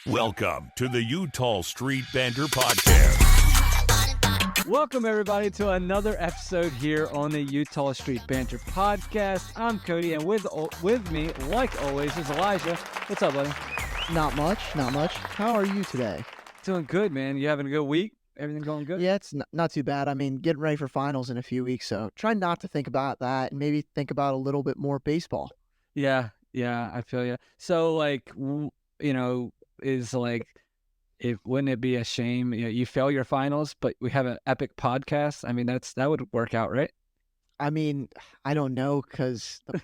Welcome to the Utah Street Banter Podcast. Welcome, everybody, to another episode here on the Utah Street Banter Podcast. I'm Cody, and with me, like always, is Elijah. What's up, buddy? Not much. How are you today? Doing good, man. You having a good week? Everything going good? Yeah, it's not too bad. I mean, getting ready for finals in a few weeks, so try not to think about that and maybe think about a little bit more baseball. Yeah, I feel you. So, wouldn't it be a shame? You fail your finals, but we have an epic podcast. I mean, that would work out, right? I mean, I don't know because I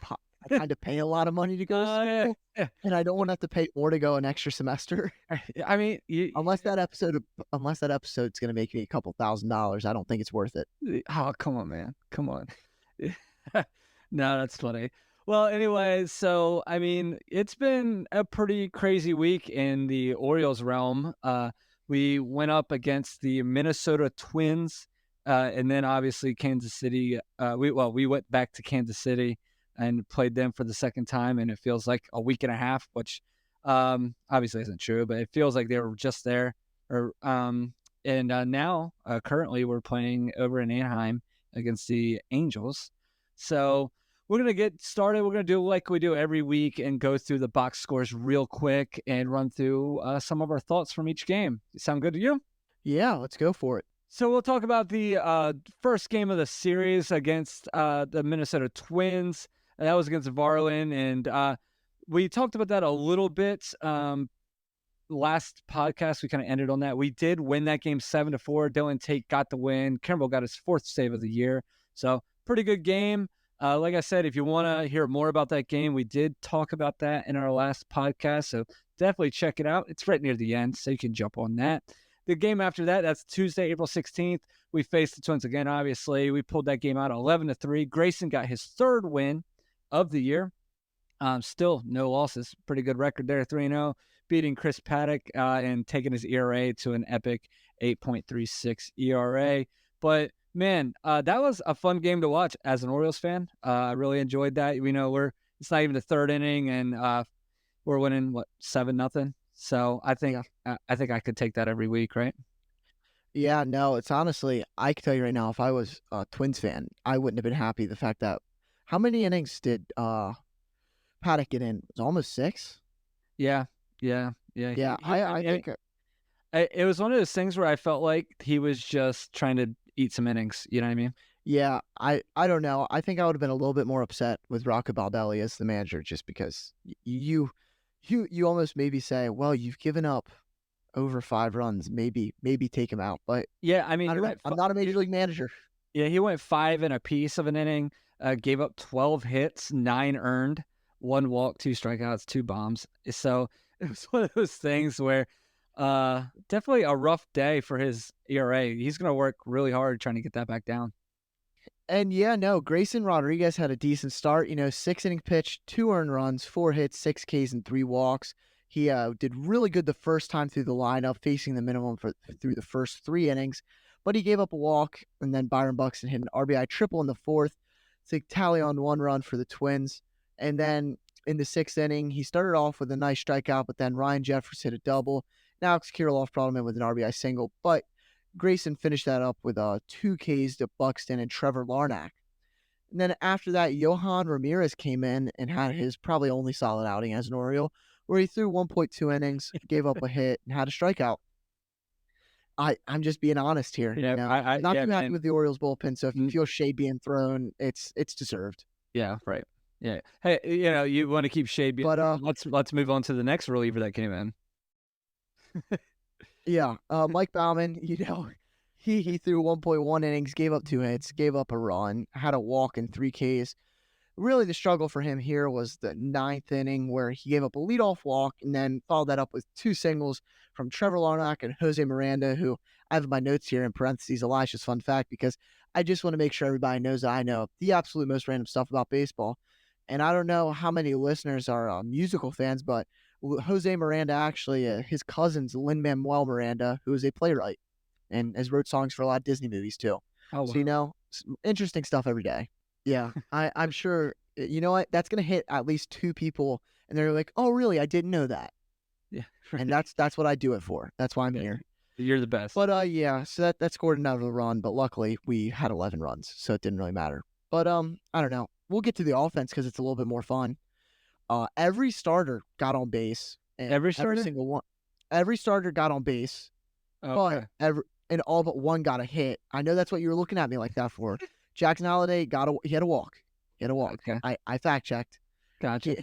kind of pay a lot of money to go to school, and I don't want to have to pay more to go an extra semester. I mean, unless that episode's going to make me a couple $1,000s, I don't think it's worth it. Oh, come on, man. Come on. No, that's funny. Well, anyway, so, I mean, it's been a pretty crazy week in the Orioles realm. We went up against the Minnesota Twins, and then obviously Kansas City. We went back to Kansas City and played them for the second time, and it feels like a week and a half, which obviously isn't true, but it feels like they were just there. Now, currently, we're playing over in Anaheim against the Angels. So we're going to get started. We're going to do like we do every week and go through the box scores real quick and run through some of our thoughts from each game. Sound good to you? Yeah, let's go for it. So we'll talk about the first game of the series against the Minnesota Twins. And that was against Varlin, and we talked about that a little bit. Last podcast, we kind of ended on that. We did win that game 7-4. Dylan Tate got the win. Kimbrel got his 4th save of the year. So pretty good game. Like I said, if you want to hear more about that game, we did talk about that in our last podcast. So definitely check it out. It's right near the end, so you can jump on that. The game after that, that's Tuesday, April 16th. We faced the Twins again, obviously. We pulled that game out 11-3. Grayson got his 3rd win of the year. Still no losses. Pretty good record there, 3-0. Beating Chris Paddock and taking his ERA to an epic 8.36 ERA. But man, that was a fun game to watch as an Orioles fan. I really enjoyed that. We know it's not even the 3rd inning, and we're winning 7-0. So I think I could take that every week, right? Yeah, no, it's honestly, I can tell you right now, if I was a Twins fan, I wouldn't have been happy. The fact that how many innings did Paddock get in? It was almost 6. Yeah. I think it was one of those things where I felt like he was just trying to eat some innings. You know what I mean? Yeah, I don't know. I think I would have been a little bit more upset with Rocco Baldelli as the manager, just because you almost maybe say, well, you've given up over 5 runs, maybe take him out. But yeah, I mean, I'm not a major league manager. Yeah, he went 5 and a piece of an inning, gave up 12 hits, 9 earned, 1 walk, 2 strikeouts, 2 bombs. So it was one of those things where definitely a rough day for his ERA. He's going to work really hard trying to get that back down. And yeah, no, Grayson Rodriguez had a decent start. 6 inning pitch, 2 earned runs, 4 hits, 6 Ks, and 3 walks. He did really good the first time through the lineup, facing the minimum through the first 3 innings. But he gave up a walk, and then Byron Buxton hit an RBI triple in the 4th to tally on 1 run for the Twins. And then in the 6th inning, he started off with a nice strikeout, but then Ryan Jeffers hit a double. Alex Kirilloff brought him in with an RBI single, but Grayson finished that up with 2 Ks to Buxton and Trevor Larnach. And then after that, Johan Ramirez came in and had his probably only solid outing as an Oriole, where he threw 1.2 innings, gave up a hit, and had a strikeout. I'm just being honest here. Yeah, I'm not too happy with the Orioles bullpen, so if you feel shade being thrown, it's deserved. Yeah, right. Yeah. Hey, you want to keep shade being, but let's move on to the next reliever that came in. Yeah, Mike Baumann, he threw 1.1 innings, gave up 2 hits, gave up a run, had a walk and 3 Ks. Really, the struggle for him here was the 9th inning, where he gave up a leadoff walk and then followed that up with 2 singles from Trevor Larnach and Jose Miranda, who I have in my notes here in parentheses, Elisha's fun fact, because I just want to make sure everybody knows that I know the absolute most random stuff about baseball. And I don't know how many listeners are musical fans, but Jose Miranda actually, his cousin's Lin-Manuel Miranda, who is a playwright and has wrote songs for a lot of Disney movies too. Oh, so, interesting stuff every day. Yeah, I'm sure, you know what? That's going to hit at least 2 people, and they're like, oh, really? I didn't know that. Yeah, And right. that's what I do it for. That's why I'm Yeah, here. you're the best. But yeah, so that scored another run, but luckily we had 11 runs, so it didn't really matter. But I don't know. We'll get to the offense because it's a little bit more fun. Every starter got on base, and Every every starter? single one, every starter got on base, but Okay. and all but one got a hit. I know that's what you were looking at me like that for. Jackson Holiday he had a walk. He had a walk. Okay. I fact checked. Gotcha.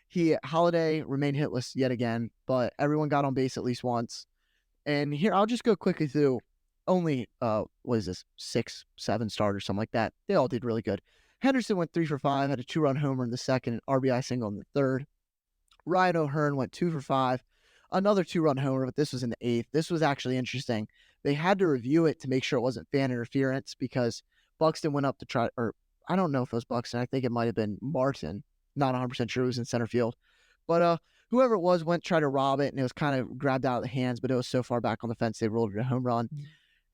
He Holiday remained hitless yet again, but everyone got on base at least once. And here I'll just go quickly through only what is this, 6, 7 starters, something like that. They all did really good. Henderson went 3 for 5, had a 2-run homer in the second, an RBI single in the third. Ryan O'Hearn went 2 for 5, another 2-run homer, but this was in the eighth. This was actually interesting. They had to review it to make sure it wasn't fan interference because Buxton went up to try, or I don't know if it was Buxton. I think it might have been Martin. Not 100% sure. It was in center field. But whoever it was went to try to rob it, and it was kind of grabbed out of the hands, but it was so far back on the fence they rolled it a home run.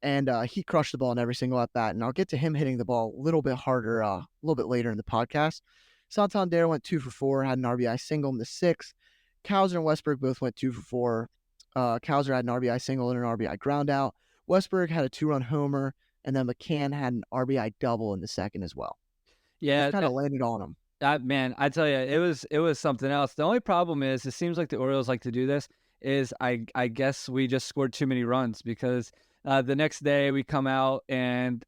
And he crushed the ball in every single at bat. And I'll get to him hitting the ball a little bit harder a little bit later in the podcast. Santander went 2 for 4, had an RBI single in the sixth. Cowser and Westberg both went 2 for 4. Cowser had an RBI single and an RBI ground out. Westberg had a 2-run homer, and then McCann had an RBI double in the second as well. Yeah, Just kind of landed on him. man, I tell you, it was something else. The only problem is, it seems like the Orioles like to do this. Is I guess we just scored too many runs because the next day we come out and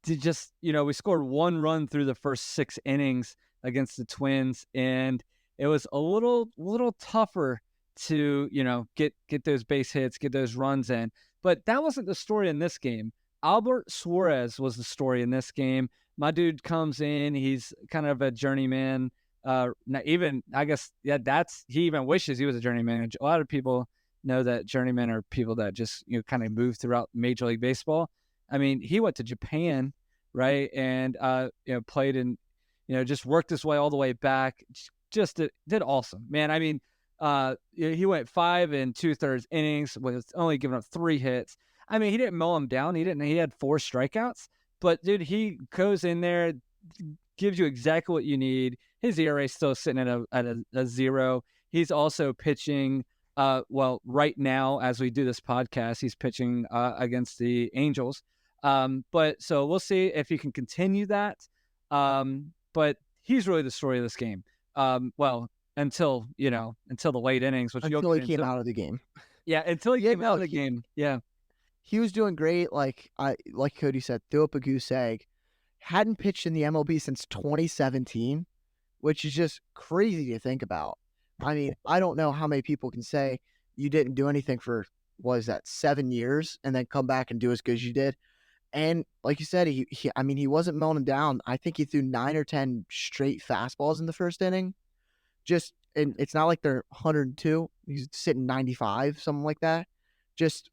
we scored 1 run through the first 6 innings against the Twins, and it was a little tougher to get those base hits, get those runs in. But that wasn't the story in this game. Albert Suarez was the story in this game. My dude comes in, he's kind of a journeyman. Not even, I guess, yeah, he even wishes he was a journeyman. A lot of people know that journeymen are people that just kind of move throughout Major League Baseball. I mean, he went to Japan, right, and played in, just worked his way all the way back. Just did awesome, man. I mean, he went 5 2/3 innings with only giving up 3 hits. I mean, he didn't mow him down. He had 4 strikeouts. But, dude, he goes in there, gives you exactly what you need. His ERA is still sitting at a 0. He's also pitching, right now as we do this podcast, he's pitching against the Angels. But so we'll see if he can continue that. But he's really the story of this game. Until the late innings, which until he came out of the game. Yeah, until he came out of the game. Yeah. He was doing great, like Cody said, threw up a goose egg. Hadn't pitched in the MLB since 2017, which is just crazy to think about. I mean, I don't know how many people can say you didn't do anything for, 7 years and then come back and do as good as you did. And like you said, he wasn't mowing him down. I think he threw 9 or 10 straight fastballs in the first inning. And it's not like they're 102. He's sitting 95, something like that. Just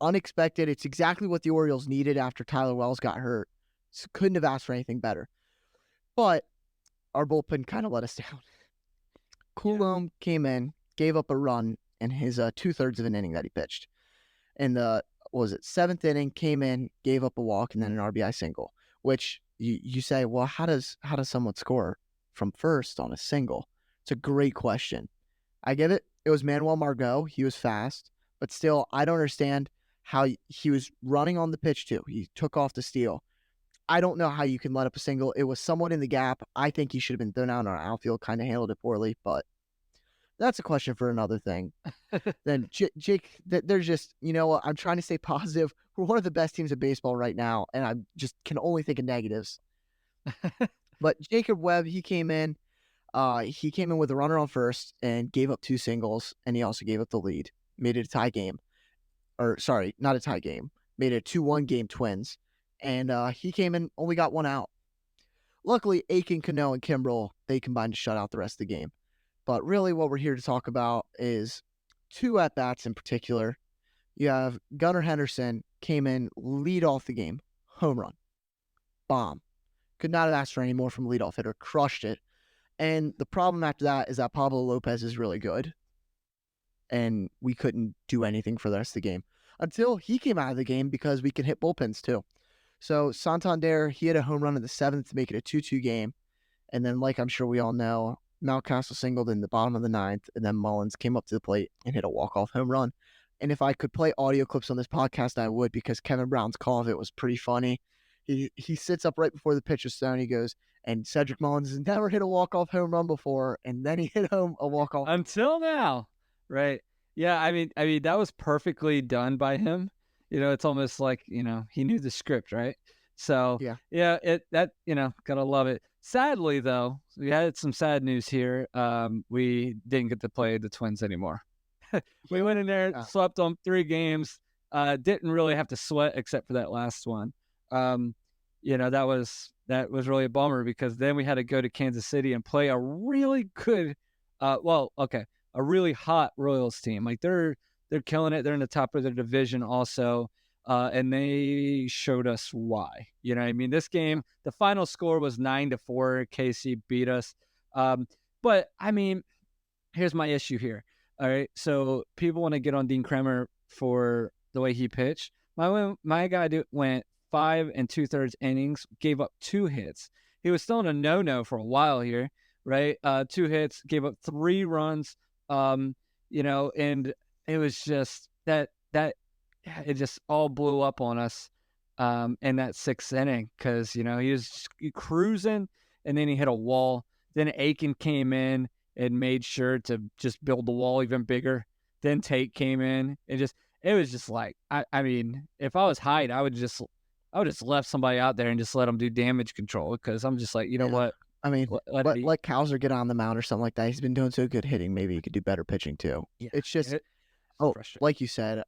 unexpected. It's exactly what the Orioles needed after Tyler Wells got hurt. So couldn't have asked for anything better. But our bullpen kind of let us down. Coulomb came in, gave up a run in his 2/3 of an inning that he pitched. And the 7th inning, came in, gave up a walk, and then an RBI single. Which you say, well, how does someone score from first on a single? It's a great question. I get it. It was Manuel Margot. He was fast, but still, I don't understand how he was running on the pitch too. He took off the steal. I don't know how you can let up a single. It was somewhat in the gap. I think he should have been thrown out on our outfield, kind of handled it poorly, but that's a question for another thing. Then Jake, there's just, what? I'm trying to stay positive. We're one of the best teams in baseball right now, and I just can only think of negatives. But Jacob Webb, he came in with a runner on first and gave up 2 singles, and he also gave up the lead. Made it a tie game. Or sorry, not a tie game. Made it a 2-1 game, Twins. And he came in, only got 1 out. Luckily, Aiken, Cano, and Kimbrel, they combined to shut out the rest of the game. But really what we're here to talk about is 2 at-bats in particular. You have Gunnar Henderson came in, lead off the game, home run, bomb. Could not have asked for any more from leadoff hitter, crushed it. And the problem after that is that Pablo Lopez is really good. And we couldn't do anything for the rest of the game until he came out of the game because we can hit bullpens too. So Santander, he had a home run in the 7th to make it a 2-2 game. And then, like I'm sure we all know, Mountcastle singled in the bottom of the ninth, and then Mullins came up to the plate and hit a walk-off home run. And if I could play audio clips on this podcast, I would, because Kevin Brown's call of it was pretty funny. He sits up right before the pitch is thrown. He goes, and Cedric Mullins has never hit a walk-off home run before, and then he hit home a walk-off until now, right? Yeah, I mean that was perfectly done by him. It's almost like he knew the script, right? So yeah, gotta love it. Sadly, though, we had some sad news here. We didn't get to play the Twins anymore. We went in there, swept them 3 games. Didn't really have to sweat except for that last one. That was really a bummer, because then we had to go to Kansas City and play a really good, a really hot Royals team. Like they're killing it. They're in the top of their division also. And they showed us why. You know what I mean? This game, the final score was 9-4. KC beat us. But I mean, here's my issue here. All right. So people want to get on Dean Kremer for the way he pitched. My guy went 5 2/3 innings, gave up 2 hits. He was still in a no-no for a while here, right? 2 hits, gave up 3 runs. And it was just that it just all blew up on us in that 6th inning, because he was cruising, and then he hit a wall. Then Aiken came in and made sure to just build the wall even bigger. Then Tate came in, and it was just like, I mean, if I was Hyde, I would just left somebody out there and just let them do damage control, because I'm just like, you know what? I mean, let Cowser get on the mound or something like that. He's been doing so good hitting. Maybe he could do better pitching too. Yeah, it's just, like you said,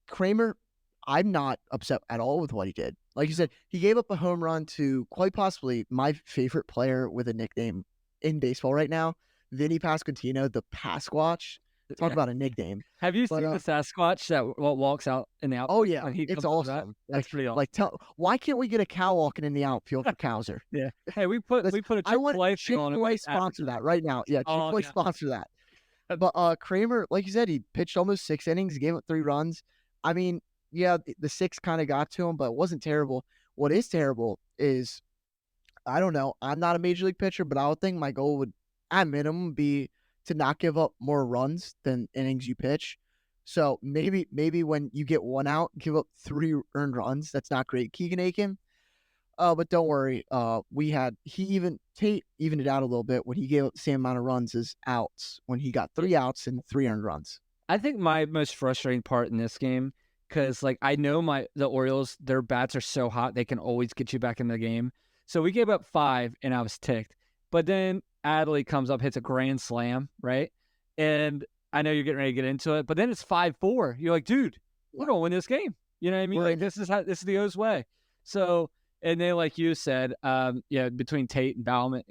Kremer, I'm not upset at all with what he did. Like you said, he gave up a home run to quite possibly my favorite player with a nickname in baseball right now, Vinny Pasquantino, the Pasquatch. Talk about a nickname. Have you seen the Sasquatch that walks out in the outfield? Oh yeah, it's awesome. That's pretty awesome. Why can't we get a cow walking in the outfield for Cowser? Yeah. Hey, we put a Chick-fil-A thing on it. Chick-fil-A sponsor that right now. Yeah, Chick-fil-A sponsor that. But Kremer, like you said, he pitched almost 6 innings, gave up 3 runs. I mean, yeah, the 6 kind of got to him, but it wasn't terrible. What is terrible is, I don't know, I'm not a major league pitcher, but I would think my goal would, at minimum, be to not give up more runs than innings you pitch. So maybe when you get 1 out, give up 3 earned runs. That's not great. Keegan Aiken. But don't worry. Tate evened it out a little bit when he gave up the same amount of runs as outs, when he got 3 outs and 3 earned runs. I think my most frustrating part in this game, because I know the Orioles, their bats are so hot, they can always get you back in the game. So we gave up 5 and I was ticked. But then Adley comes up, hits a grand slam, right? And I know you're getting ready to get into it, but then it's 5-4. You're like, dude, we're gonna win this game. You know what I mean? Like this is the O's way. So, and then like you said, between Tate and Bauman,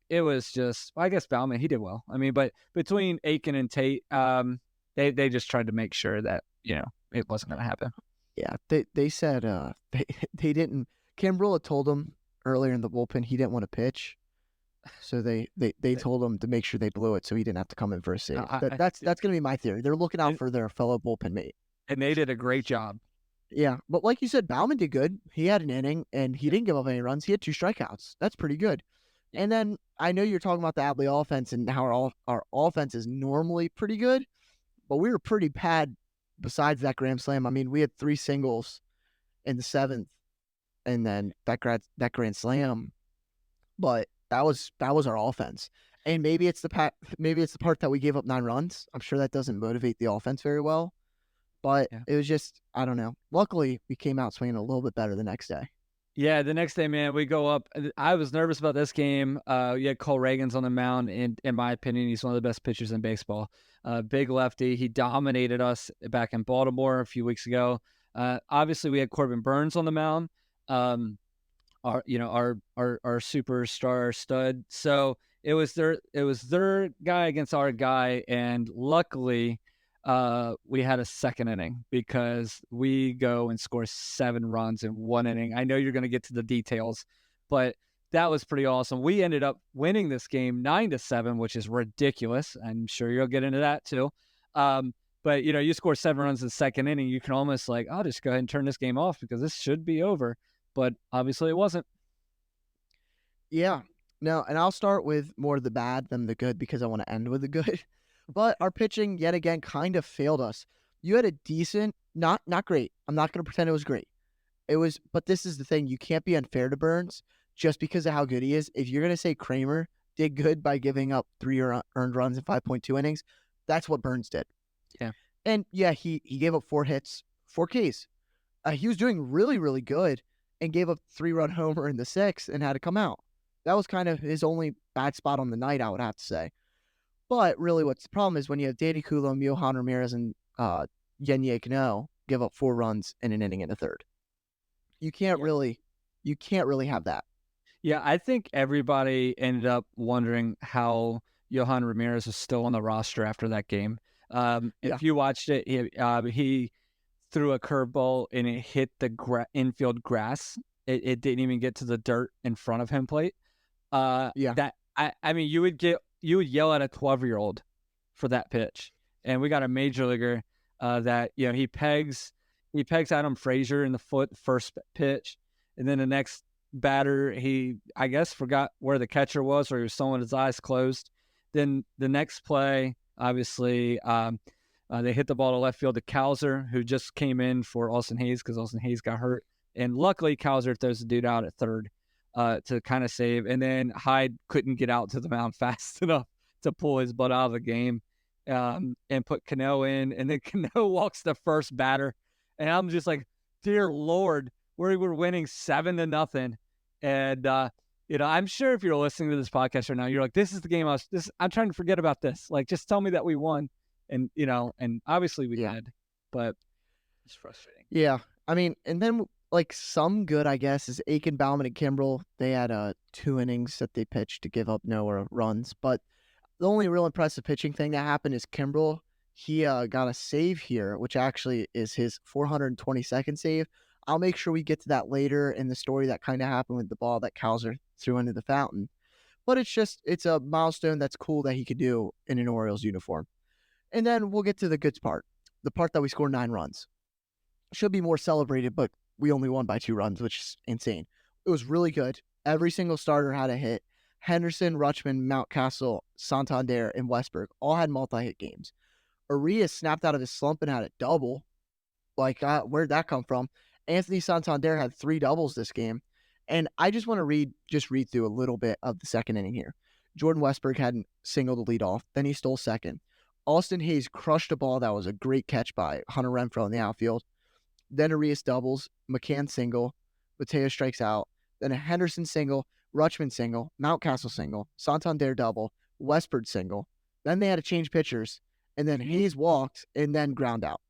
it was just, I guess Bauman, he did well. I mean, but between Aiken and Tate, they just tried to make sure that it wasn't gonna happen. Yeah, they said they didn't. Cambrilla told them earlier in the bullpen he didn't want to pitch, so they told him to make sure they blew it so he didn't have to come in for a save. That's gonna be my theory. They're looking out for their fellow bullpen mate, and they did a great job. Yeah, but like you said, Bauman did good. He had an inning and he didn't give up any runs. He had 2 strikeouts. That's pretty good. And then I know you're talking about the Adley offense and how our offense is normally pretty good, but we were pretty bad besides that grand slam. I mean, we had 3 singles in the 7th, and then that grand slam. But that was our offense. And maybe it's the part that we gave up 9 runs. I'm sure that doesn't motivate the offense very well. But it was just, I don't know. Luckily, we came out swinging a little bit better the next day. Yeah, the next day, man, we go up. I was nervous about this game. You had Cole Reagans on the mound, and in my opinion, he's one of the best pitchers in baseball. Big lefty. He dominated us back in Baltimore a few weeks ago. Obviously, we had Corbin Burns on the mound. Our superstar stud. So it was their guy against our guy, and luckily, we had a second inning because we go and score 7 runs in 1 inning. I know you're going to get to the details, but that was pretty awesome. We ended up winning this game 9-7, which is ridiculous. I'm sure you'll get into that too. But you score 7 runs in the second inning, you can almost I'll just go ahead and turn this game off because this should be over. But obviously it wasn't. Yeah. No, and I'll start with more of the bad than the good because I want to end with the good. But our pitching yet again kind of failed us. You had a decent, not great. I'm not going to pretend it was great. But this is the thing. You can't be unfair to Burns just because of how good he is. If you're going to say Kramer did good by giving up 3 earned runs in 5.2 innings, that's what Burns did. Yeah. And yeah, he gave up 4 hits, 4 Ks. He was doing really, really good and gave up 3-run homer in the 6th and had to come out. That was kind of his only bad spot on the night, I would have to say. But really what's the problem is when you have Danny Coulomb, Johan Ramirez, and Yenye Cano give up 4 runs in an inning and a third. You can't really have that. Yeah, I think everybody ended up wondering how Johan Ramirez is still on the roster after that game. If you watched it, he threw a curveball and it hit the infield grass. It didn't even get to the dirt in front of home plate. That I mean, you would yell at a 12-year-old for that pitch. And we got a major leaguer that he pegs Adam Frazier in the foot first pitch, and then the next batter he I guess forgot where the catcher was, or he was still with his eyes closed. Then the next play, obviously, they hit the ball to left field to Cowser, who just came in for Austin Hayes because Austin Hayes got hurt, and luckily Cowser throws the dude out at third to kind of save, and then Hyde couldn't get out to the mound fast enough to pull his butt out of the game, and put Cano in, and then Cano walks the first batter, and I'm just like, dear Lord, we were winning 7-0, and I'm sure if you're listening to this podcast right now, you're like, this is the game I'm trying to forget about this. Like, just tell me that we won, and and obviously we did, but it's frustrating. Yeah, I mean, and then like some good, I guess, is Aiken, Bauman, and Kimbrel. They had 2 innings that they pitched to give up no runs. But the only real impressive pitching thing that happened is Kimbrel. He got a save here, which actually is his 422nd save. I'll make sure we get to that later in the story that kind of happened with the ball that Cowser threw into the fountain. But it's a milestone that's cool that he could do in an Orioles uniform. And then we'll get to the good part, the part that we scored 9 runs. Should be more celebrated, but we only won by 2 runs, which is insane. It was really good. Every single starter had a hit. Henderson, Rutschman, Mountcastle, Santander, and Westberg all had multi-hit games. Arias snapped out of his slump and had a double. Like, where'd that come from? Anthony Santander had 3 doubles this game. And I just want to read through a little bit of the second inning here. Jordan Westberg had singled the lead off. Then he stole second. Austin Hayes crushed a ball that was a great catch by Hunter Renfroe in the outfield. Then Arias doubles, McCann single, Mateo strikes out. Then a Henderson single, Rutschman single, Mountcastle single, Santander double, Westberg single. Then they had to change pitchers, and then Hayes walked and then ground out.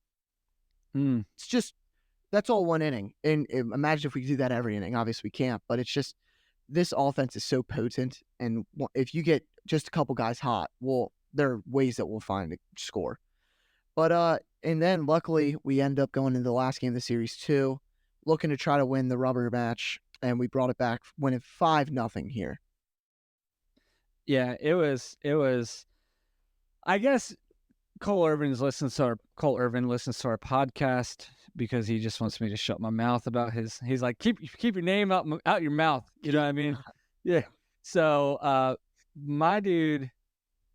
It's just, that's all 1 inning. And imagine if we could do that every inning. Obviously we can't, but it's just, this offense is so potent. And if you get just a couple guys hot, well, there are ways that we'll find to score. But and then luckily we end up going into the last game of the series too, looking to try to win the rubber match, and we brought it back, winning 5-0 here. Yeah, it was. I guess Cole Irvin listens to our podcast because he just wants me to shut my mouth about his. He's like, keep your name out your mouth. You know what I mean? Yeah. So my dude,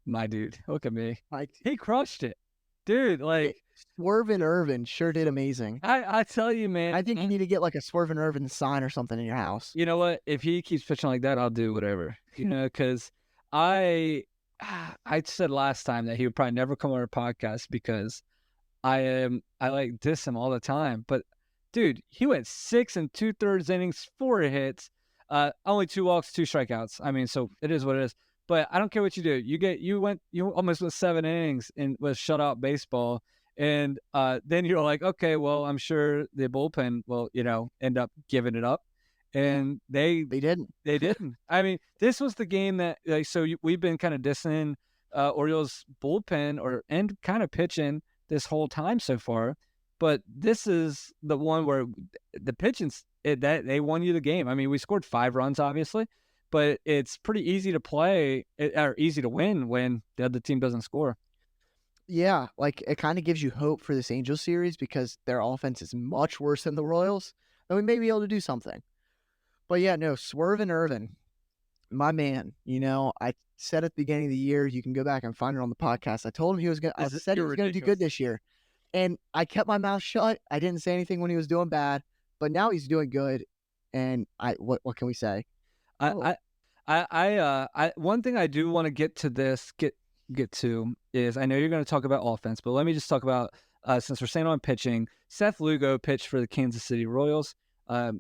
look at me. He crushed it. Dude, like Swervin Irvin sure did amazing. I tell you, man. I think you need to get like a Swervin Irvin sign or something in your house. You know what? If he keeps pitching like that, I'll do whatever. Because I said last time that he would probably never come on our podcast because I like diss him all the time. But dude, he went 6 2/3 innings, 4 hits, only 2 walks, 2 strikeouts. I mean, so it is what it is. But I don't care what you do. You almost went 7 innings and was shutout baseball. And then you're like, okay, well, I'm sure the bullpen will, end up giving it up. And they didn't. They didn't. I mean, this was the game that, we've been kind of dissing Orioles bullpen and kind of pitching this whole time so far. But this is the one where the pitching, that they won you the game. I mean, we scored 5 runs, obviously. But it's pretty easy to play or easy to win when the other team doesn't score. Yeah, like it kind of gives you hope for this Angels series because their offense is much worse than the Royals, and we may be able to do something. But yeah, no, Swervin Irvin, my man, I said at the beginning of the year, you can go back and find it on the podcast. I told him he was going to, I said he was going to do good this year. And I kept my mouth shut. I didn't say anything when he was doing bad, but now he's doing good. And what can we say? One thing I do want to get to is, I know you're going to talk about offense, but let me just talk about, since we're staying on pitching, Seth Lugo pitched for the Kansas City Royals.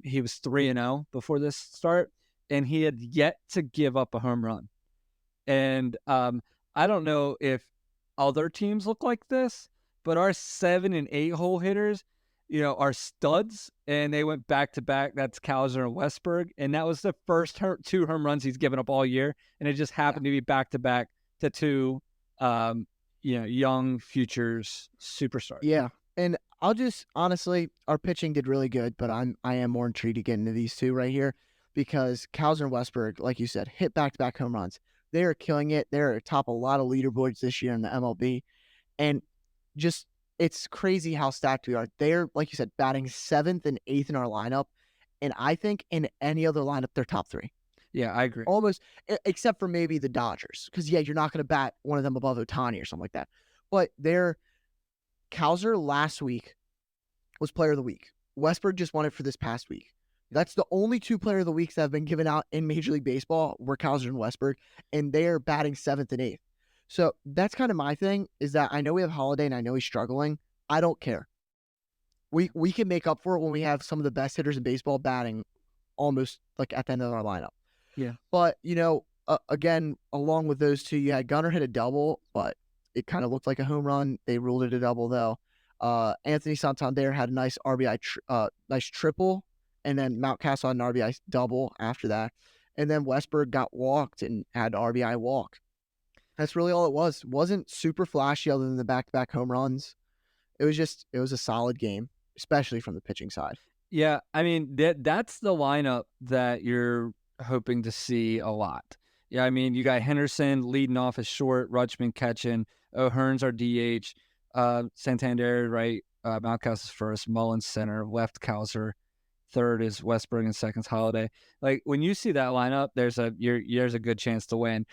He was 3-0 before this start, and he had yet to give up a home run. And I don't know if other teams look like this, but our 7 and 8 hole hitters, are studs, and they went back to back. That's Cowser and Westberg, and that was the first 2 home runs he's given up all year, and it just happened to be back to back to 2, young futures superstars. Yeah, and I'll just honestly, our pitching did really good, but I am more intrigued to get into these 2 right here because Cowser and Westberg, like you said, hit back to back home runs. They are killing it. They're atop a lot of leaderboards this year in the MLB, and just. It's crazy how stacked we are. They're, like you said, batting 7th and 8th in our lineup. And I think in any other lineup, they're top 3. Yeah, I agree. Almost, except for maybe the Dodgers. Because, you're not going to bat one of them above Ohtani or something like that. But Cowser last week was player of the week. Westberg just won it for this past week. That's the only 2 player of the weeks that have been given out in Major League Baseball were Cowser and Westberg. And they're batting 7th and 8th. So that's kind of my thing, is that I know we have Holiday and I know he's struggling. I don't care. We can make up for it when we have some of the best hitters in baseball batting almost like at the end of our lineup. Yeah. But, again, along with those 2, you had Gunnar hit a double, but it kind of looked like a home run. They ruled it a double, though. Anthony Santander had a nice RBI, nice triple, and then Mountcastle had an RBI double after that. And then Westberg got walked and had an RBI walk. That's really all it was. It wasn't super flashy other than the back-to-back home runs. It was a solid game, especially from the pitching side. Yeah, I mean, that's the lineup that you're hoping to see a lot. Yeah, I mean, you got Henderson leading off as short, Rutschman catching, O'Hearn's our DH, Santander, right, Mountcastle is first, Mullins center, left Cowser, third is Westberg, and second's Holiday. Like, when you see that lineup, there's a good chance to win.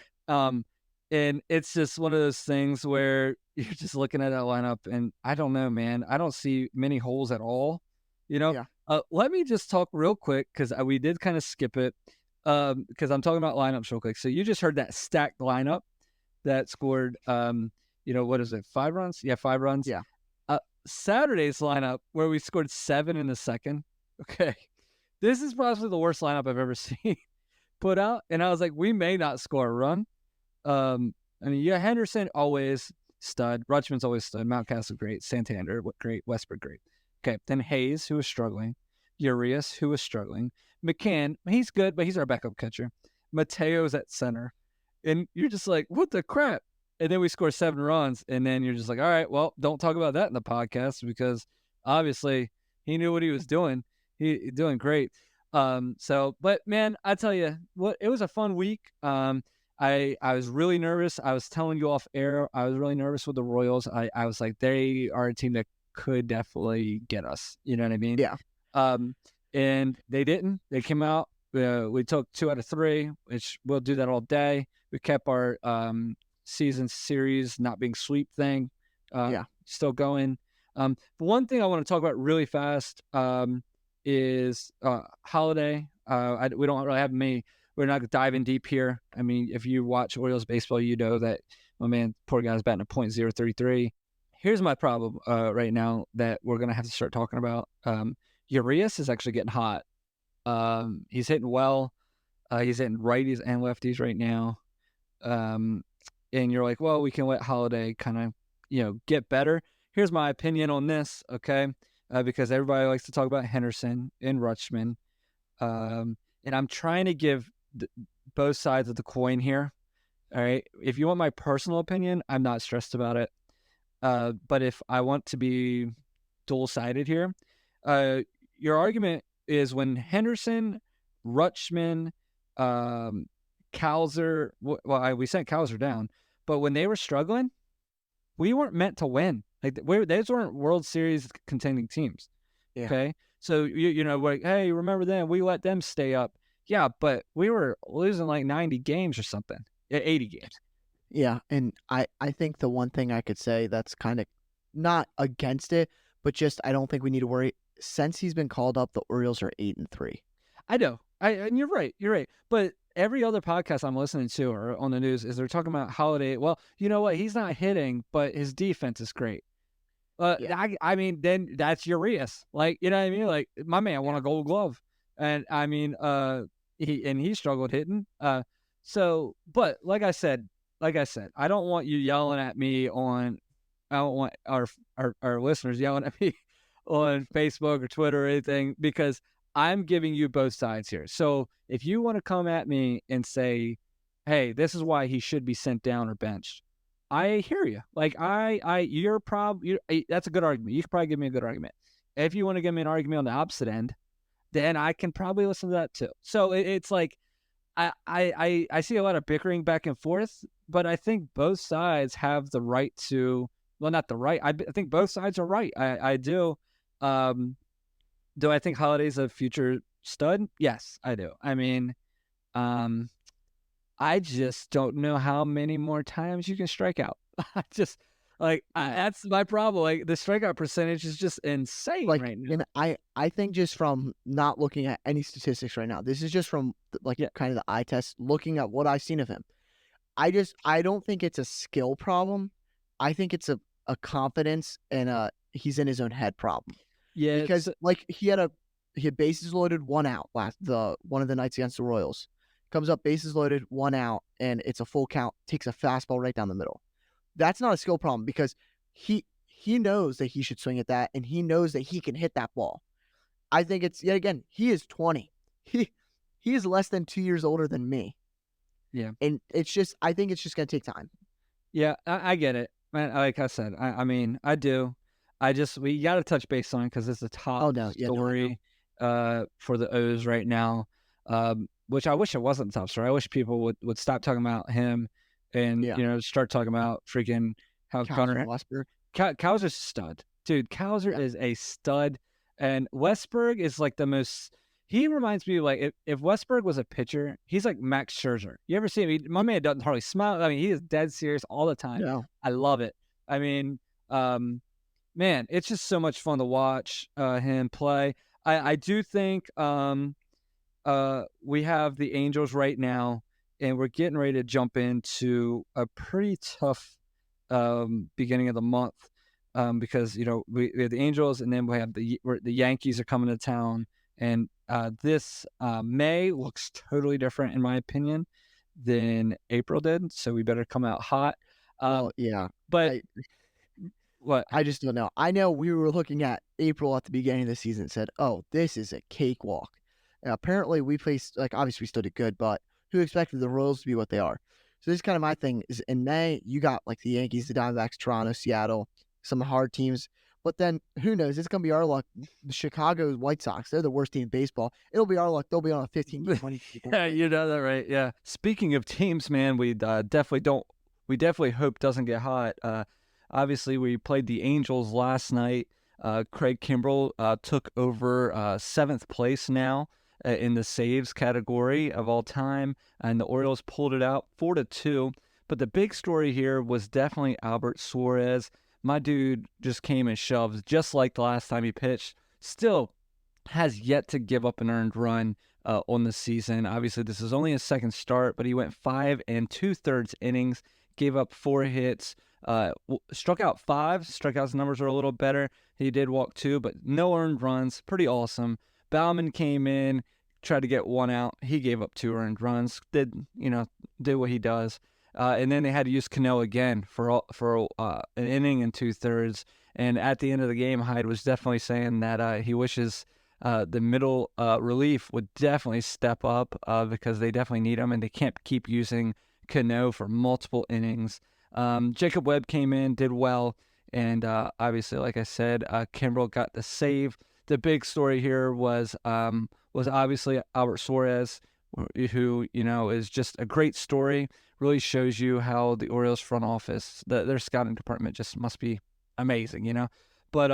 And it's just one of those things where you're just looking at that lineup, and I don't know, man. I don't see many holes at all. Yeah. Let me just talk real quick because we did kind of skip it because I'm talking about lineups real quick. So you just heard that stacked lineup that scored, what is it, 5 runs? Yeah, 5 runs. Yeah. Saturday's lineup where we scored 7 in the second. Okay. This is probably the worst lineup I've ever seen put out. And I was like, we may not score a run. Henderson always stud. Rutschman's always stud. Mountcastle great. Santander great. Westberg great. Okay, then Hayes, who was struggling. Urias, who was struggling. McCann, he's good, but he's our backup catcher. Mateo's at center. And you're just like, what the crap? And then we score 7 runs, and then you're just like, all right, well, don't talk about that in the podcast because obviously he knew what he was doing. He's doing great. But man, I tell you what, it was a fun week. I was really nervous. I was telling you off air, I was really nervous with the Royals. I was like, they are a team that could definitely get us. You know what I mean? Yeah. And they didn't. They came out. We took 2 out of 3, which we'll do that all day. We kept our season series not being sweep thing still going. But one thing I want to talk about really fast is Holiday. We don't really have many. We're not diving deep here. I mean, if you watch Orioles baseball, you know that my man, poor guy's batting a .033. Here's my problem right now that we're gonna have to start talking about. Urias is actually getting hot. He's hitting well. He's hitting righties and lefties right now. And you're like, well, we can let Holiday kind of, get better. Here's my opinion on this, okay? Because everybody likes to talk about Henderson and Rutschman. And I'm trying to give both sides of the coin here. All right. If you want my personal opinion, I'm not stressed about it. But if I want to be dual-sided here, your argument is when Henderson, Rutschman, Cowser, we sent Cowser down, but when they were struggling, we weren't meant to win. Like those weren't World Series contending teams. Yeah. Okay. So, like, hey, remember them? We let them stay up yeah, but we were losing like 90 games or something, 80 games. Yeah, and I think the one thing I could say that's kind of not against it, but just I don't think we need to worry. Since he's been called up, the Orioles are 8-3. I know. And you're right. You're right. But every other podcast I'm listening to or on the news is they're talking about Holiday. Well, you know what? He's not hitting, but his defense is great. Yeah. I mean, then that's Urias. Like, you know what I mean? Like, my man won a Gold Glove, and I mean, he struggled hitting. So, but like I said, I don't want you yelling at me on. I don't want our listeners yelling at me on Facebook or Twitter or anything because I'm giving you both sides here. So if you want to come at me and say, "Hey, this is why he should be sent down or benched," I hear you. Like that's a good argument. You could probably give me a good argument. If you want to give me an argument on the opposite end, then I can probably listen to that too. So it's like I see a lot of bickering back and forth, but I think both sides have the right to. Well, not the right. I think both sides are right. I do. Do I think Holiday's a future stud? Yes, I do. I mean, I just don't know how many more times you can strike out. I just that's my problem. Like the strikeout percentage is just insane Like, right now. and I think just from not looking at any statistics right now, this is just from kind of the eye test, looking at what I've seen of him. I don't think it's a skill problem. I think it's a confidence and he's in his own head problem. Yeah, Because like he had bases loaded, one out one of the nights against the Royals. Comes up bases loaded, one out, and it's a full count, takes a fastball right down the middle. That's not a skill problem because he knows that he should swing at that and he knows that he can hit that ball. I think it's yet again, he is 20. He is less than 2 years older than me. yeah, And I think it's just gonna take time. yeah. I get it, man. Like I said, I mean, I do. We got to touch base on because it's a top Oh no, yeah, no, I know. story for the O's right now. Which I wish it wasn't the top story. I wish people would stop talking about him and Yeah. start talking about freaking how Kyle Connor Westberg. Kowser's a stud, dude. Kowser is a stud, and Westberg is like the most. He reminds me of like if Westberg was a pitcher, he's like Max Scherzer. You ever see him? My man doesn't hardly smile. I mean, he is dead serious all the time. No. I love it. I mean, man, it's just so much fun to watch him play. I do think we have the Angels right now, and we're getting ready to jump into a pretty tough beginning of the month because we have the Angels, and then we have the Yankees are coming to town, and this May looks totally different in my opinion than April did. So we better come out hot. Well, yeah. But what? I just don't know. I know we were looking at April at the beginning of the season and said, "Oh, this is a cakewalk." And apparently, we placed obviously we still did good, but who expected the Royals to be what they are? So this is kind of my thing. Is in May you got like the Yankees, the Diamondbacks, Toronto, Seattle, some hard teams. But then who knows? It's gonna be our luck. The Chicago White Sox, they're the worst team in baseball. It'll be our luck. They'll be on a 15-game winning streak. Yeah, you know that, right? Yeah. Speaking of teams, man, we definitely hope doesn't get hot. Obviously, we played the Angels last night. Craig Kimbrell took over 7th place now in the saves category of all time, and the Orioles pulled it out 4-2. But the big story here was definitely Albert Suarez. My dude just came and shoved, just like the last time he pitched. Still has yet to give up an earned run on the season. Obviously, this is only his second start, but he went 5 2/3 innings, gave up 4 hits, struck out 5. Strikeouts numbers are a little better. He did walk 2, but no earned runs. Pretty awesome. Bauman came in, tried to get 1 out. He gave up 2 earned runs. Did what he does. And then they had to use Cano again for an inning and 2/3. And at the end of the game, Hyde was definitely saying that he wishes the middle relief would definitely step up because they definitely need him, and they can't keep using Cano for multiple innings. Jacob Webb came in, did well, and obviously, like I said, Kimbrell got the save. The big story here was obviously Albert Suarez, who is just a great story. Really shows you how the Orioles front office, their scouting department, just must be amazing, But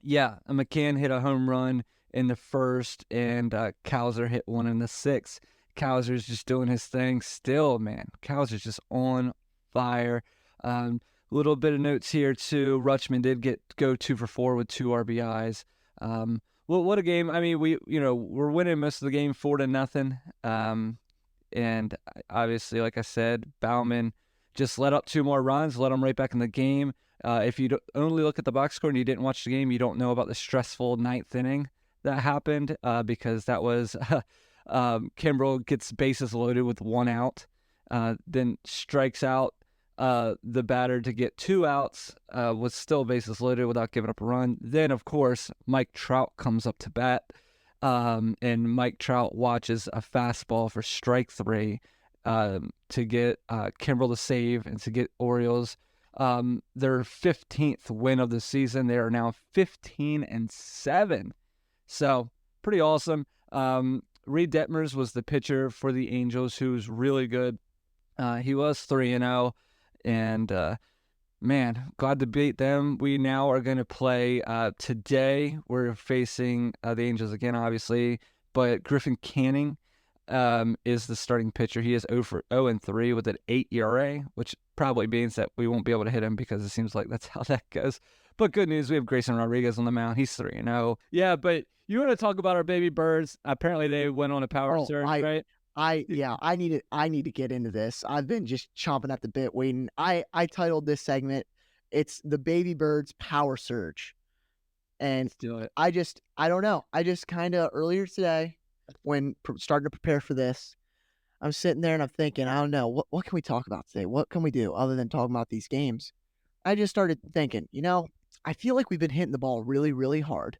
yeah, McCann hit a home run in the first, and Kowser hit one in the sixth. Kowser's just doing his thing still, man. Kowser's just on fire. Little bit of notes here too. Rutschman did go 2 for 4 with 2 RBIs. Well, what a game! I mean, we're winning most of the game 4-0. And obviously, like I said, Bauman just let up 2 more runs, let them right back in the game. If you only look at the box score and you didn't watch the game, you don't know about the stressful 9th inning that happened, because that was Kimbrel gets bases loaded with 1 out, then strikes out the batter to get 2 outs, was still bases loaded without giving up a run. Then, of course, Mike Trout comes up to bat, and Mike Trout watches a fastball for strike 3 to get Kimbrel to save and to get Orioles their 15th win of the season. They are now 15-7. So pretty awesome. Reed Detmers was the pitcher for the Angels, who was really good. He was 3-0, and man, glad to beat them. We now are going to play today. We're facing the Angels again, obviously, but Griffin Canning is the starting pitcher. He is 0-3 with an 8 ERA, which probably means that we won't be able to hit him, because it seems like that's how that goes. But good news, we have Grayson Rodriguez on the mound. He's 3-0. Yeah, but you want to talk about our baby birds? Apparently, they went on a power surge, right? I need to get into this. I've been just chomping at the bit waiting. I titled this segment, it's the Baby Birds Power Surge. And Let's do it. I don't know. I just kind of earlier today, when starting to prepare for this, I'm sitting there and I'm thinking, I don't know, what can we talk about today? What can we do other than talking about these games? I just started thinking, I feel like we've been hitting the ball really, really hard.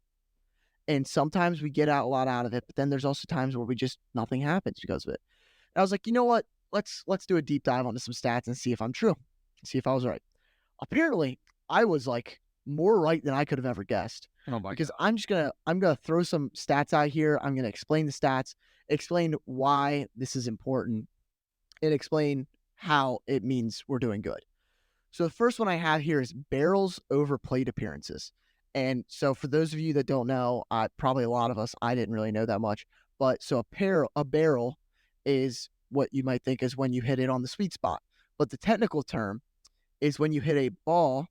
And sometimes we get a lot out of it, but then there's also times where nothing happens because of it. And I was like, you know what? Let's do a deep dive onto some stats and see if I'm true. See if I was right. Apparently, I was like more right than I could have ever guessed. Oh my because God. I'm gonna throw some stats out here. I'm gonna explain the stats, explain why this is important, and explain how it means we're doing good. So the first one I have here is barrels over plate appearances. And so for those of you that don't know, probably a lot of us, I didn't really know that much. But so a barrel is what you might think is when you hit it on the sweet spot. But the technical term is when you hit a ball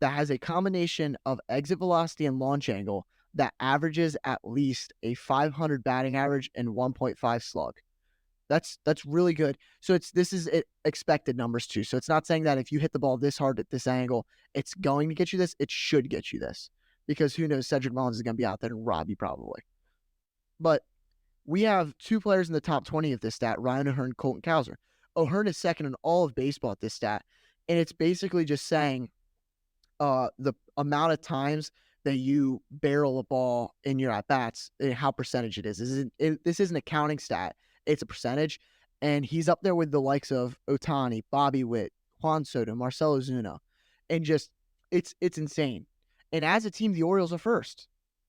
that has a combination of exit velocity and launch angle that averages at least a 500 batting average and 1.5 slug. That's really good. So this is expected numbers too. So it's not saying that if you hit the ball this hard at this angle, it's going to get you this. It should get you this, because who knows, Cedric Mullins is going to be out there and rob you probably. But we have 2 players in the top 20 of this stat, Ryan O'Hearn, Colton Cowser. O'Hearn is second in all of baseball at this stat, and it's basically just saying the amount of times that you barrel a ball in your at-bats, how percentage it is. This isn't a counting stat. It's a percentage, and he's up there with the likes of Ohtani, Bobby Witt, Juan Soto, Marcell Ozuna, and just it's insane. And as a team, the Orioles are first,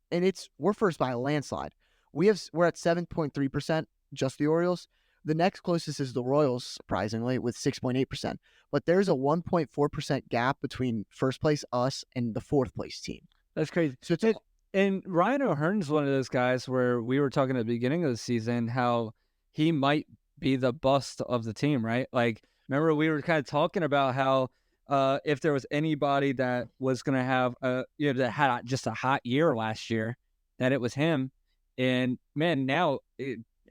and we're first by a landslide. We're at 7.3%, just the Orioles. The next closest is the Royals, surprisingly, with 6.8%. But there's a 1.4% gap between first place, us, and the 4th place team. That's crazy. So and Ryan O'Hearn's one of those guys where we were talking at the beginning of the season how he might be the bust of the team, right? Like, remember we were kind of talking about how if there was anybody that was going to have that had just a hot year last year, that it was him. And man, now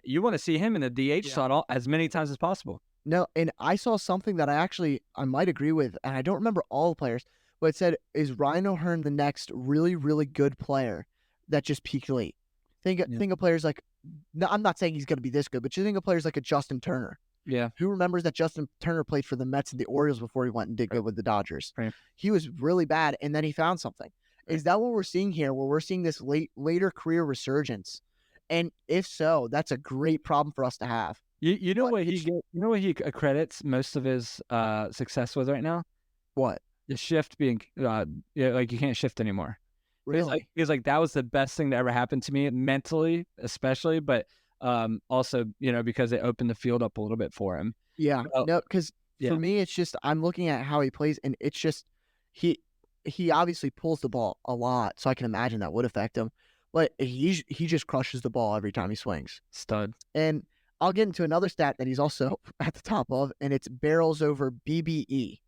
you want to see him in the DH slot as many times as possible. No, and I saw something that I might agree with, and I don't remember all the players, but it said, is Ryan O'Hearn the next really, really good player that just peaked late? Think of players like, no, I'm not saying he's going to be this good, but you think of players like a Justin Turner. Yeah. Who remembers that Justin Turner played for the Mets and the Orioles before he went and did good with the Dodgers? Right. He was really bad, and then he found something. Right. Is that what we're seeing here, where we're seeing this later career resurgence? And if so, that's a great problem for us to have. You know what he accredits most of his success with right now? What? The shift being like you can't shift anymore. Really? He's like that was the best thing that ever happened to me, mentally especially, but also because it opened the field up a little bit for him. Yeah. No, because for me it's just I'm looking at how he plays, and it's just he obviously pulls the ball a lot, so I can imagine that would affect him. but he just crushes the ball every time he swings. Stud. And I'll get into another stat that he's also at the top of, and it's barrels over BBE,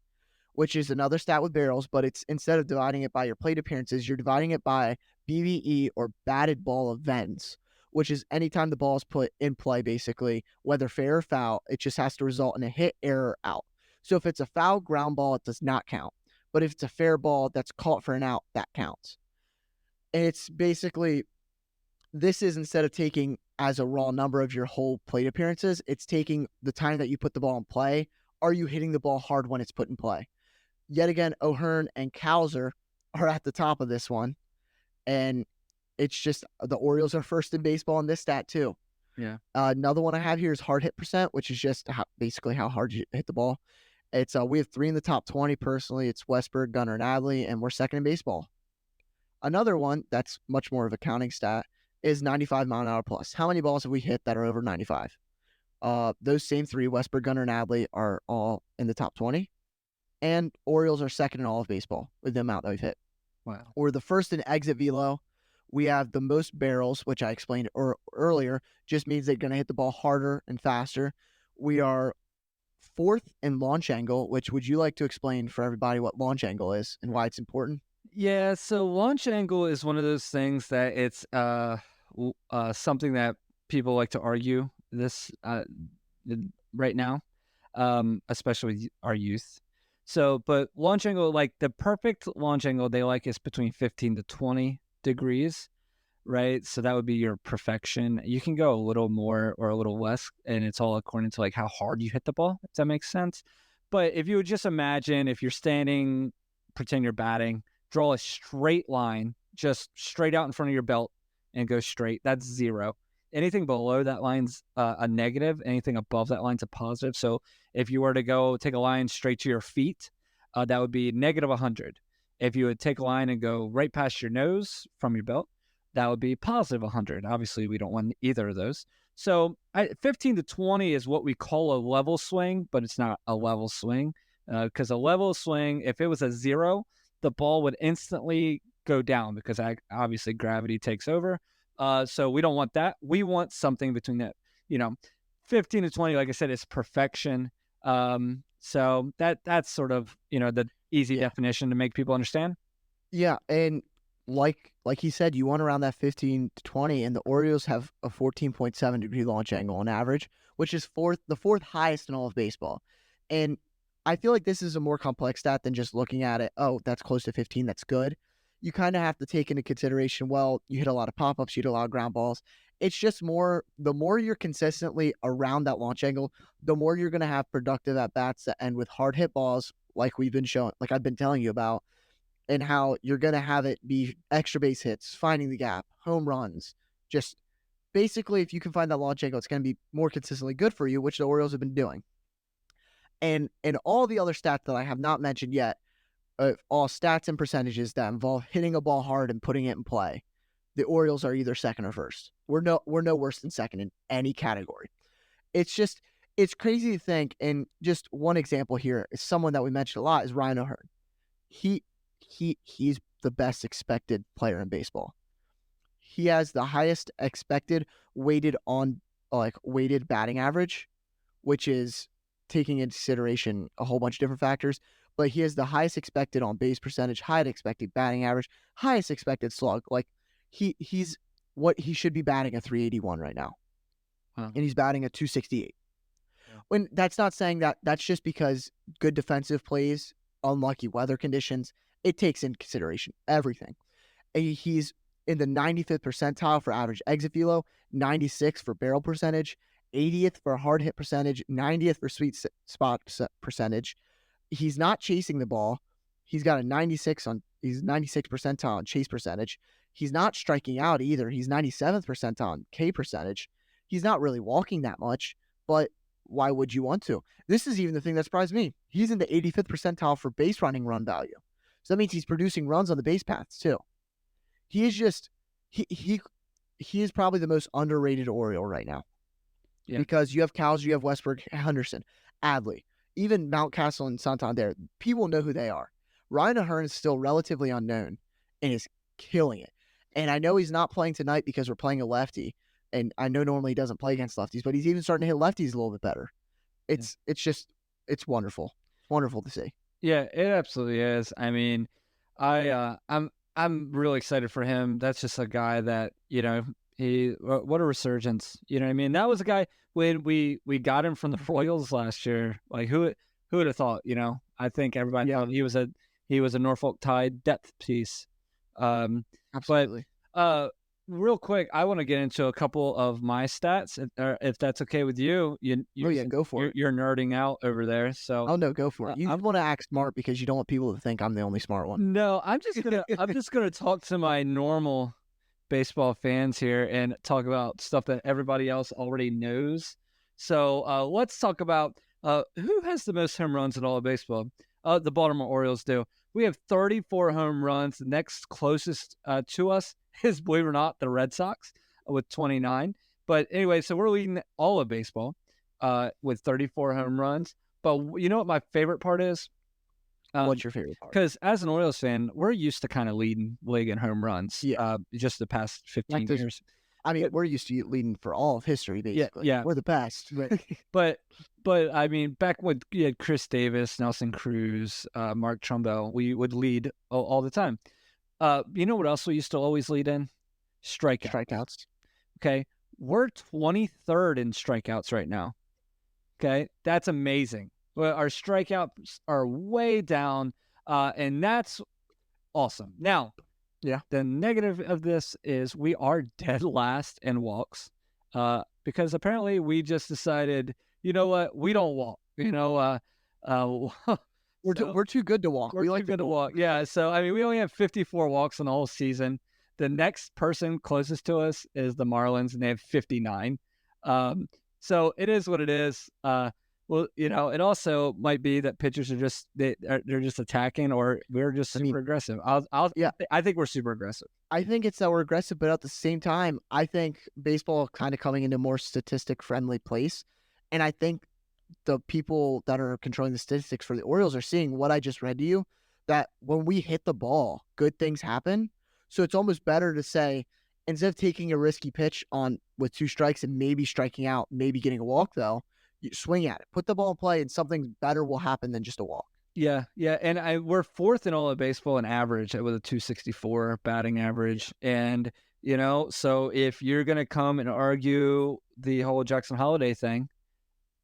which is another stat with barrels, but it's instead of dividing it by your plate appearances, you're dividing it by BBE, or batted ball events, which is anytime the ball is put in play, basically, whether fair or foul, it just has to result in a hit, error, out. So if it's a foul ground ball, it does not count. But if it's a fair ball that's caught for an out, that counts. And it's basically, this is instead of taking as a raw number of your whole plate appearances, it's taking the time that you put the ball in play. Are you hitting the ball hard when it's put in play? Yet again, O'Hearn and Cowser are at the top of this one. And it's just the Orioles are first in baseball in this stat too. Yeah. Another one I have here is hard hit percent, which is just basically how hard you hit the ball. It's we have 3 in the top 20 personally. It's Westberg, Gunnar, and Adley, and we're second in baseball. Another one that's much more of a counting stat is 95 mile an hour plus. How many balls have we hit that are over 95? Those same 3, Westberg, Gunnar, and Adley, are all in the top 20. And Orioles are second in all of baseball with the amount that we've hit. Wow. We're the first in exit velo. We have the most barrels, which I explained earlier, just means they're going to hit the ball harder and faster. We are 4th in launch angle, which would you like to explain for everybody what launch angle is and why it's important? Yeah, so launch angle is one of those things that it's something that people like to argue this right now, especially with our youth. So, but launch angle, like the perfect launch angle they like is between 15 to 20 degrees, right? So that would be your perfection. You can go a little more or a little less, and it's all according to like how hard you hit the ball, if that makes sense. But if you would just imagine if you're standing, pretend you're batting, draw a straight line, just straight out in front of your belt and go straight, that's 0. Anything below that line's a negative. Anything above that line's a positive. So if you were to go take a line straight to your feet, that would be negative 100. If you would take a line and go right past your nose from your belt, that would be positive 100. Obviously, we don't want either of those. So 15 to 20 is what we call a level swing, but it's not a level swing because a level swing, if it was a 0, the ball would instantly go down because obviously gravity takes over. So we don't want that. We want something between that, 15 to 20, like I said, is perfection. So that's sort of, the easy definition to make people understand. Yeah, and like he said, you want around that 15 to 20, and the Orioles have a 14.7 degree launch angle on average, which is the fourth highest in all of baseball. And I feel like this is a more complex stat than just looking at it, oh, that's close to 15, that's good. You kind of have to take into consideration, well, you hit a lot of pop-ups, you hit a lot of ground balls. It's just the more you're consistently around that launch angle, the more you're going to have productive at-bats that end with hard hit balls like we've been showing, like I've been telling you about, and how you're going to have it be extra base hits, finding the gap, home runs. Just basically, if you can find that launch angle, it's going to be more consistently good for you, which the Orioles have been doing. And all the other stats that I have not mentioned yet, all stats and percentages that involve hitting a ball hard and putting it in play, the Orioles are either second or first. We're no worse than second in any category. It's crazy to think. And just one example here is someone that we mentioned a lot is Ryan O'Hearn. He's the best expected player in baseball. He has the highest expected weighted batting average, which is taking into consideration a whole bunch of different factors. But he has the highest expected on base percentage, highest expected batting average, highest expected slug. Like he's what he should be batting a 381 right now. Wow. And he's batting a 268. Yeah. When that's not saying that that's just because good defensive plays, unlucky weather conditions, it takes into consideration everything. He's in the 95th percentile for average exit velo, 96th for barrel percentage, 80th for hard hit percentage, 90th for sweet spot percentage. He's not chasing the ball. He's got a 96 percentile on chase percentage. He's not striking out either. He's 97th percentile on K percentage. He's not really walking that much, but why would you want to? This is even the thing that surprised me. He's in the 85th percentile for base running run value. So that means he's producing runs on the base paths too. He is just he is probably the most underrated Oriole right now. Yeah. Because you have Cowser, you have Westberg, Henderson, Adley, even Mountcastle and Santander. People know who they are. Ryan O'Hearn is still relatively unknown and is killing it. And I know he's not playing tonight because we're playing a lefty. And I know normally he doesn't play against lefties, but he's even starting to hit lefties a little bit better. It's wonderful. Wonderful to see. Yeah, it absolutely is. I mean, I'm really excited for him. That's just a guy that, what a resurgence. You know what I mean? That was a guy when we got him from the Royals last year. Like who would have thought, I think everybody thought he was a Norfolk Tide depth piece. Absolutely. But real quick, I want to get into a couple of my stats, if that's okay with you. Go for it. You're nerding out over there, so. Oh no, go for it. You want to act smart because you don't want people to think I'm the only smart one. No, I'm just gonna talk to my normal baseball fans here and talk about stuff that everybody else already knows. So let's talk about who has the most home runs in all of baseball. The Baltimore Orioles do. We have 34 home runs. The next closest to us is, believe it or not, the Red Sox with 29. But anyway, so we're leading all of baseball with 34 home runs. But you know what my favorite part is? What's your favorite part? Because as an Orioles fan, we're used to kind of leading league in home runs. Yeah. Just the past 15 years. I mean, we're used to leading for all of history, basically. Yeah. We're the best. But I mean, back when you had Chris Davis, Nelson Cruz, Mark Trumbo, we would lead all the time. You know what else we used to always lead in? Strikeouts. Okay. We're 23rd in strikeouts right now. Okay. That's amazing. Well, our strikeouts are way down, and that's awesome. Now, the negative of this is we are dead last in walks, because apparently we just decided, you know what, we don't walk. We're too good to walk. We like to walk. Yeah. So I mean, we only have 54 walks in the whole season. The next person closest to us is the Marlins, and they have 59. So it is what it is. Well, it also might be that pitchers are just they're just attacking, or we're just super aggressive. I think we're super aggressive. I think it's that we're aggressive, but at the same time, I think baseball kind of coming into a more statistic-friendly place, and I think the people that are controlling the statistics for the Orioles are seeing what I just read to you, that when we hit the ball, good things happen. So it's almost better to say, instead of taking a risky pitch on with 2 strikes and maybe striking out, maybe getting a walk, though, you swing at it, put the ball in play, and something better will happen than just a walk. Yeah. And we're 4th in all of baseball in average with a 264 batting average. And, so if you're going to come and argue the whole Jackson Holiday thing,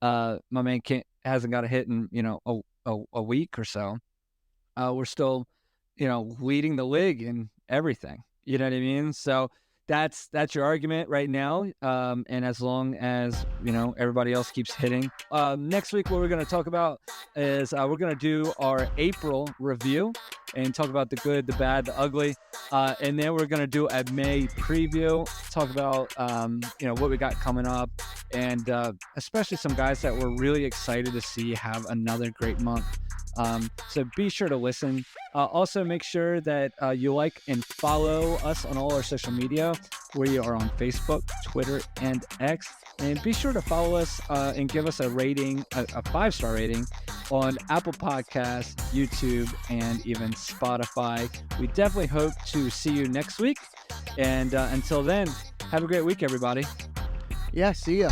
my man hasn't got a hit in, a week or so. We're still, leading the league in everything. You know what I mean? So that's your argument right now. And as long as, everybody else keeps hitting. Next week, what we're going to talk about is we're going to do our April review and talk about the good, the bad, the ugly. And then we're going to do a May preview, talk about, what we got coming up, and especially some guys that we're really excited to see have another great month. So be sure to listen. Also, make sure that you like and follow us on all our social media. We are on Facebook, Twitter, and X. And be sure to follow us and give us a rating, a 5-star rating on Apple Podcasts, YouTube, and even Spotify. We definitely hope to see you next week. And until then, have a great week, everybody. Yeah, see ya.